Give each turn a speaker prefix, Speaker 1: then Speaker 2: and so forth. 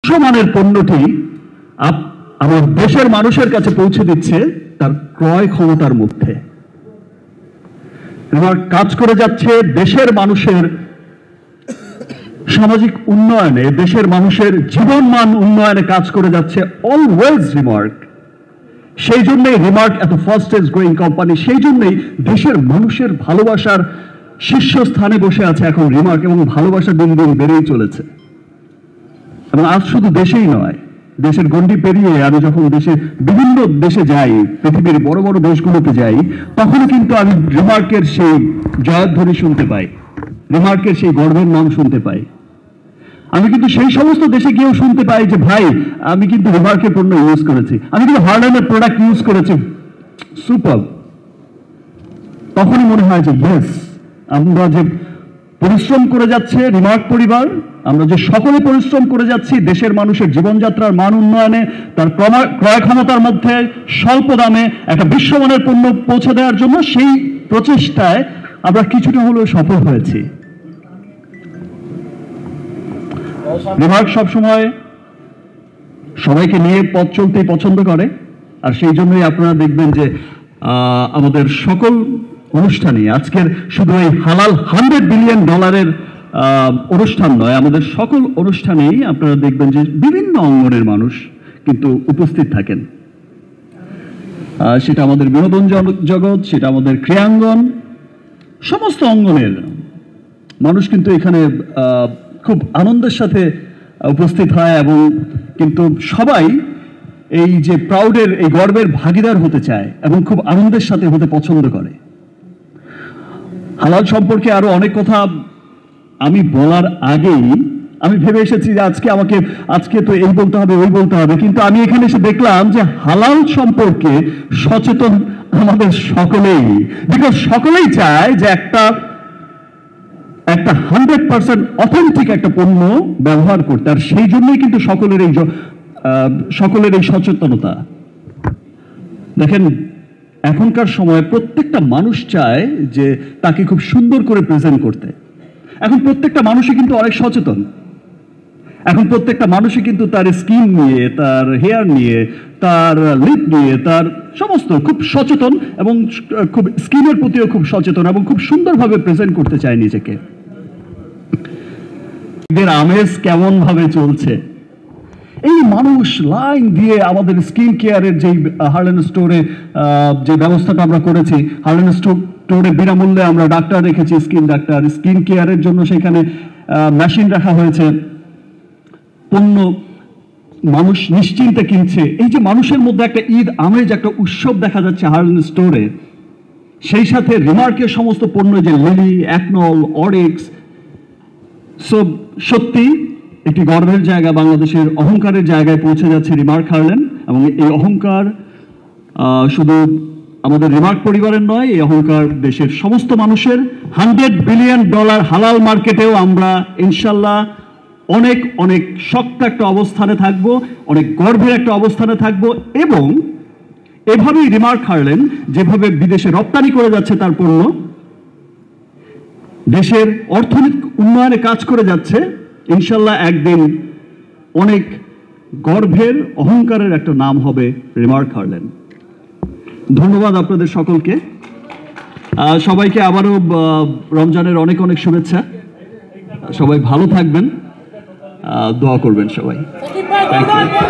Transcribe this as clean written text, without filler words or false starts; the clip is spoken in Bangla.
Speaker 1: বিশ্বমানের পণ্যটি আমার দেশের মানুষের কাছে পৌঁছে দিচ্ছে তার ক্রয় ক্ষমতার মধ্যে। রিমার্ক কাজ করে যাচ্ছে দেশের মানুষের সামাজিক উন্নয়নে, দেশের মানুষের জীবনমান উন্নয়নে কাজ করে যাচ্ছে অলওয়েজ রিমার্ক। সেই জন্যই রিমার্ক এত ফাস্টেস্ট গ্রোয়িং কোম্পানি, সেই জন্যই দেশের মানুষের ভালোবাসার শীর্ষস্থানে বসে আছে এখন রিমার্ক, এবং ভালোবাসা দিন দিন বেড়েই চলেছে। এবং আজ শুধু দেশেই নয়, দেশের গণ্ডি পেরিয়ে আমি যখন বিভিন্ন দেশে যাই, পৃথিবীর বড় বড় দেশগুলোতে যাই, তখন কিন্তু আমি রিমার্কের সেই জয়ধ্বনি শুনতে পাই, রিমার্কের সেই গর্বের নাম শুনতে পাই। আমি কিন্তু সেই সমস্ত দেশে গিয়েও শুনতে পাই যে ভাই আমি কিন্তু রিমার্কের পণ্য ইউজ করেছি, আমি কিন্তু হার্লেনের প্রোডাক্ট ইউজ করেছি, সুপার। তখনই মনে হয় যে ইয়েস, আমরা যে পরিশ্রম করে যাচ্ছে রিমার্ক পরিবার, আমরা যে সকলে পরিশ্রম করে যাচ্ছি দেশের মানুষের জীবনযাত্রার মান উন্নয়নে, তার ক্রয় ক্ষমতার মধ্যে স্বল্প দামে একটা বিশ্বমানের পণ্য পৌঁছে দেওয়ার জন্য, সেই প্রচেষ্টায় আমরা কিছুটা হলেও সফল হয়েছি। রিমার্ক সবসময় সবাইকে নিয়ে পথ চলতেই পছন্দ করে, আর সেই জন্যই আপনারা দেখবেন যে আমাদের সকল অনুষ্ঠানে, আজকের শুধু এই হালাল $100 বিলিয়ন অনুষ্ঠান নয়, আমাদের সকল অনুষ্ঠানেই আপনারা দেখবেন যে বিভিন্ন অঙ্গনের মানুষ কিন্তু উপস্থিত থাকেন। সেটা আমাদের বিনোদন জগৎ, সেটা আমাদের ক্রীড়াঙ্গন, সমস্ত অঙ্গনের মানুষ কিন্তু এখানে খুব আনন্দের সাথে উপস্থিত হয়, এবং কিন্তু সবাই এই যে প্রাউডের, এই গর্বের ভাগিদার হতে চায় এবং খুব আনন্দের সাথে হতে পছন্দ করে। হালাল সম্পর্কে আরো অনেক কথা আমি বলার আগেই আমি ভেবে এসেছি যে আজকে তো এই বলতে হবে, ওই বলতে হবে, কিন্তু আমি এখানে এসে দেখলাম যে হালাল সম্পর্কে সচেতন আমাদের সকলেই, বিকজ সকলেই চায় যে একটা 100% অথেন্টিক একটা পণ্য ব্যবহার করতে, আর সেই জন্যই কিন্তু সকলের এই সচেতনতা। দেখেন, এখনকার সময়ে প্রত্যেকটা মানুষ চায় যে তাকে খুব সুন্দর করে প্রেজেন্ট করতে। এখন প্রত্যেকটা মানুষই কিন্তু অনেক সচেতন, এখন প্রত্যেকটা মানুষই কিন্তু তার স্কিন নিয়ে, তার হেয়ার নিয়ে, তার লিপ নিয়ে, তার সমস্ত খুব সচেতন, এবং খুব স্কিনের প্রতিও খুব সচেতন, এবং খুব সুন্দরভাবে প্রেজেন্ট করতে চায় নিজেকে। এদের আমেজ কেমন ভাবে চলছে, এই মানুষ লাইন দিয়ে আমাদের স্কিন কেয়ারের যে হার্লেন স্টোরে যে ব্যবস্থাটা আমরা করেছি, হার্লেন স্টোরে বিনামূল্যে আমরা ডাক্তার রেখেছি, স্কিন ডাক্তার, স্কিন কেয়ারের জন্য সেখানে মেশিন রাখা হয়েছে, পণ্য মানুষ নিশ্চিন্তে কিনছে। এই যে মানুষের মধ্যে একটা ঈদ আমেজ, একটা উৎসব দেখা যাচ্ছে হার্লেন স্টোরে, সেই সাথে রিমার্কের সমস্ত পণ্য, যে লিলি, অ্যাকনল, অরিক্স, সত্যি একটি গর্বের জায়গা, বাংলাদেশের অহংকারের জায়গায় পৌঁছে যাচ্ছে রিমার্ক হার্লেন। এবং এই অহংকার শুধু আমাদের রিমার্ক পরিবারের নয়, এই অহংকার দেশের সমস্ত মানুষের। $100 বিলিয়ন হালাল মার্কেটেও আমরা ইনশাল্লাহ অনেক অনেক শক্ত একটা অবস্থানে থাকব, অনেক গর্বের একটা অবস্থানে থাকব, এবং এভাবেই রিমার্ক হার্লেন যেভাবে বিদেশে রপ্তানি করে যাচ্ছে তার পণ্য, দেশের অর্থনৈতিক উন্নয়নে কাজ করে যাচ্ছে, ইনশাল্লাহ একদিন অনেক গর্বের, অহংকারের একটা নাম হবে রিমার্ক হার্লেন। ধন্যবাদ আপনাদের সকলকে, সবাইকে আবারও রমজানের অনেক অনেক শুভেচ্ছা। সবাই ভালো থাকবেন, দোয়া করবেন সবাই। Thank you.